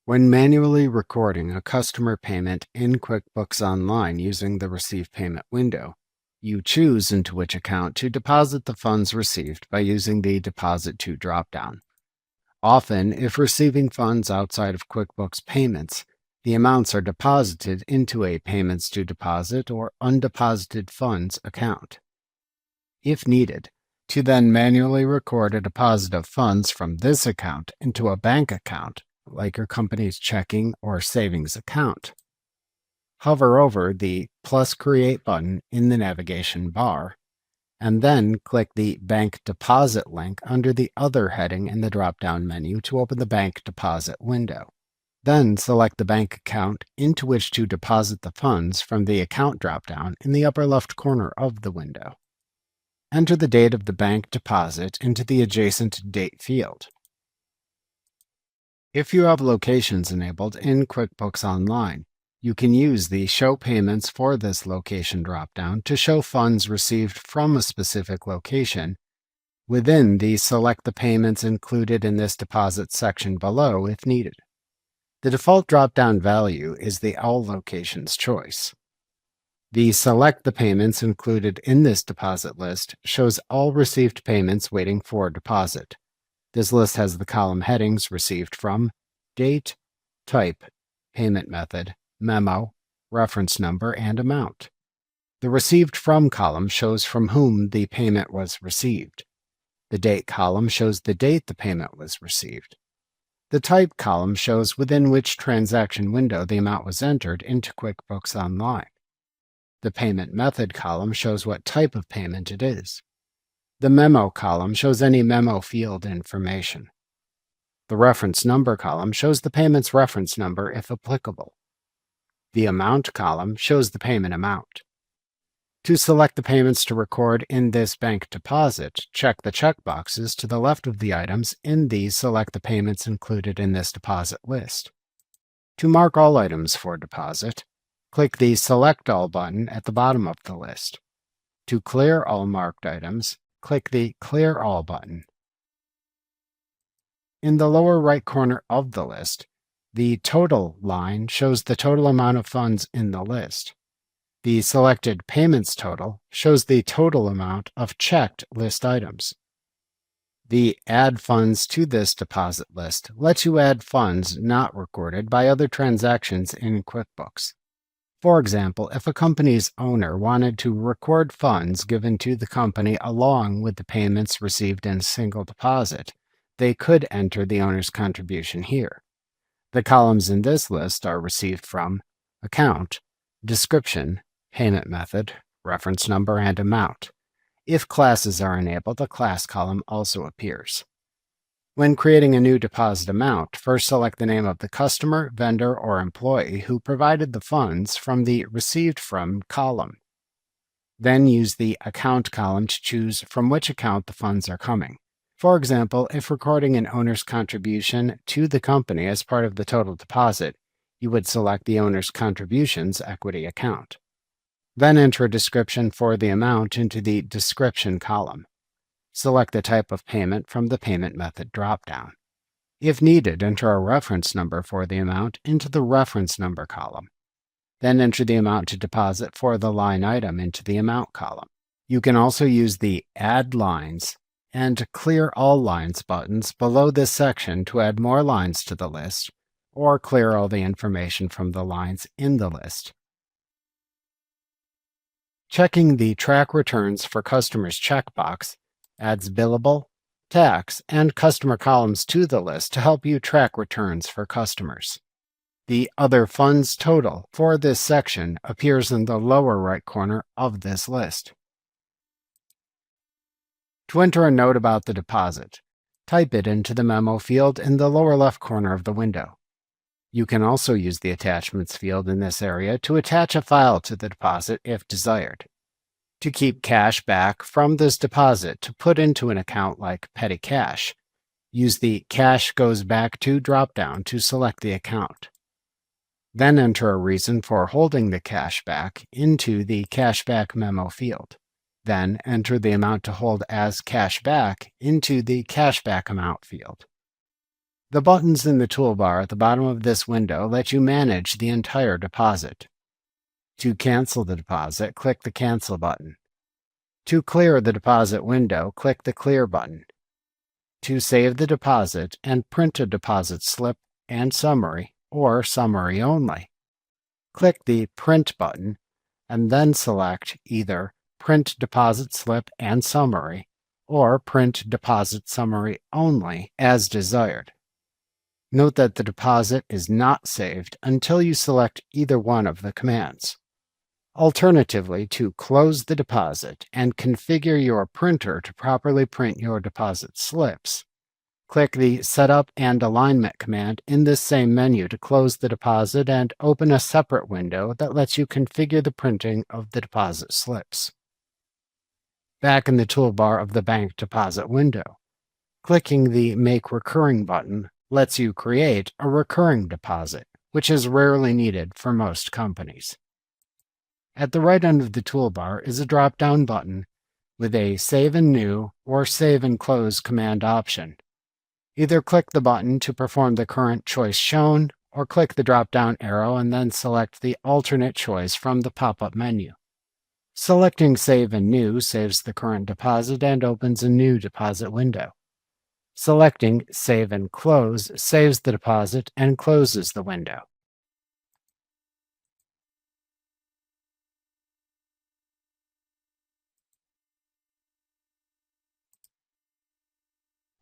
When manually recording a customer payment in QuickBooks Online using the Receive Payment window, you choose into which account to deposit the funds received by using the Deposit To dropdown. Often, if receiving funds outside of QuickBooks Payments, the amounts are deposited into a Payments to Deposit or Undeposited Funds account. If needed, to then manually record a deposit of funds from this account into a bank account, like your company's checking or savings account. Hover over the plus Create button in the navigation bar, and then click the Bank Deposit link under the Other heading in the drop-down menu to open the Bank Deposit window. Then select the bank account into which to deposit the funds from the Account drop-down in the upper left corner of the window. Enter the date of the bank deposit into the adjacent Date field. If you have locations enabled in QuickBooks Online, you can use the Show Payments for this location dropdown to show funds received from a specific location within the Select the Payments included in this deposit section below if needed. The default dropdown value is the All Locations choice. The Select the Payments included in this deposit list shows all received payments waiting for deposit. This list has the column headings Received From, Date, Type, Payment Method, Memo, Reference Number, and Amount. The Received From column shows from whom the payment was received. The Date column shows the date the payment was received. The Type column shows within which transaction window the amount was entered into QuickBooks Online. The Payment Method column shows what type of payment it is. The Memo column shows any memo field information. The Reference Number column shows the payment's reference number if applicable. The Amount column shows the payment amount. To select the payments to record in this bank deposit, check the checkboxes to the left of the items in the Select the Payments included in this deposit list. To mark all items for deposit, click the Select All button at the bottom of the list. To clear all marked items, click the Clear All button. In the lower right corner of the list, the Total line shows the total amount of funds in the list. The selected Payments total shows the total amount of checked list items. The Add Funds to this deposit list lets you add funds not recorded by other transactions in QuickBooks. For example, if a company's owner wanted to record funds given to the company along with the payments received in a single deposit, they could enter the owner's contribution here. The columns in this list are Received From, Account, Description, Payment Method, Reference Number, and Amount. If classes are enabled, a class column also appears. When creating a new deposit amount, first select the name of the customer, vendor, or employee who provided the funds from the Received From column. Then use the Account column to choose from which account the funds are coming. For example, if recording an owner's contribution to the company as part of the total deposit, you would select the owner's contributions equity account. Then enter a description for the amount into the Description column. Select the type of payment from the Payment Method dropdown. If needed, enter a reference number for the amount into the Reference Number column. Then enter the amount to deposit for the line item into the Amount column. You can also use the Add Lines and Clear All Lines buttons below this section to add more lines to the list, or clear all the information from the lines in the list. Checking the Track Returns for Customers checkbox adds billable, tax, and customer columns to the list to help you track returns for customers. The Other Funds total for this section appears in the lower right corner of this list. To enter a note about the deposit, type it into the Memo field in the lower left corner of the window. You can also use the Attachments field in this area to attach a file to the deposit if desired. To keep cash back from this deposit to put into an account like Petty Cash, use the Cash Goes Back To dropdown to select the account. Then enter a reason for holding the cash back into the Cashback Memo field. Then enter the amount to hold as cash back into the Cashback Amount field. The buttons in the toolbar at the bottom of this window let you manage the entire deposit. To cancel the deposit, click the Cancel button. To clear the deposit window, click the Clear button. To save the deposit and print a deposit slip and summary, or summary only, click the Print button and then select either Print Deposit Slip and Summary or Print Deposit Summary Only as desired. Note that the deposit is not saved until you select either one of the commands. Alternatively, to close the deposit and configure your printer to properly print your deposit slips, click the Setup and Alignment command in this same menu to close the deposit and open a separate window that lets you configure the printing of the deposit slips. Back in the toolbar of the bank deposit window, clicking the Make Recurring button lets you create a recurring deposit, which is rarely needed for most companies. At the right end of the toolbar is a drop-down button with a Save and New or Save and Close command option. Either click the button to perform the current choice shown, or click the drop-down arrow and then select the alternate choice from the pop-up menu. Selecting Save and New saves the current deposit and opens a new deposit window. Selecting Save and Close saves the deposit and closes the window.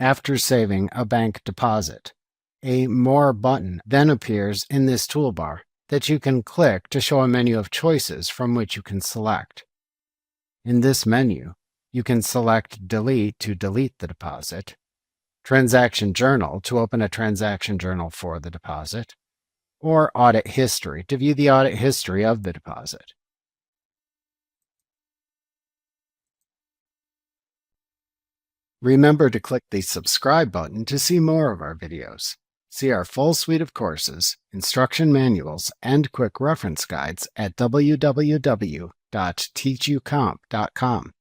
After saving a bank deposit, a More button then appears in this toolbar that you can click to show a menu of choices from which you can select. In this menu, you can select Delete to delete the deposit, Transaction Journal to open a transaction journal for the deposit, or Audit History to view the audit history of the deposit. Remember to click the subscribe button to see more of our videos. See our full suite of courses, instruction manuals, and quick reference guides at www.teachucomp.com.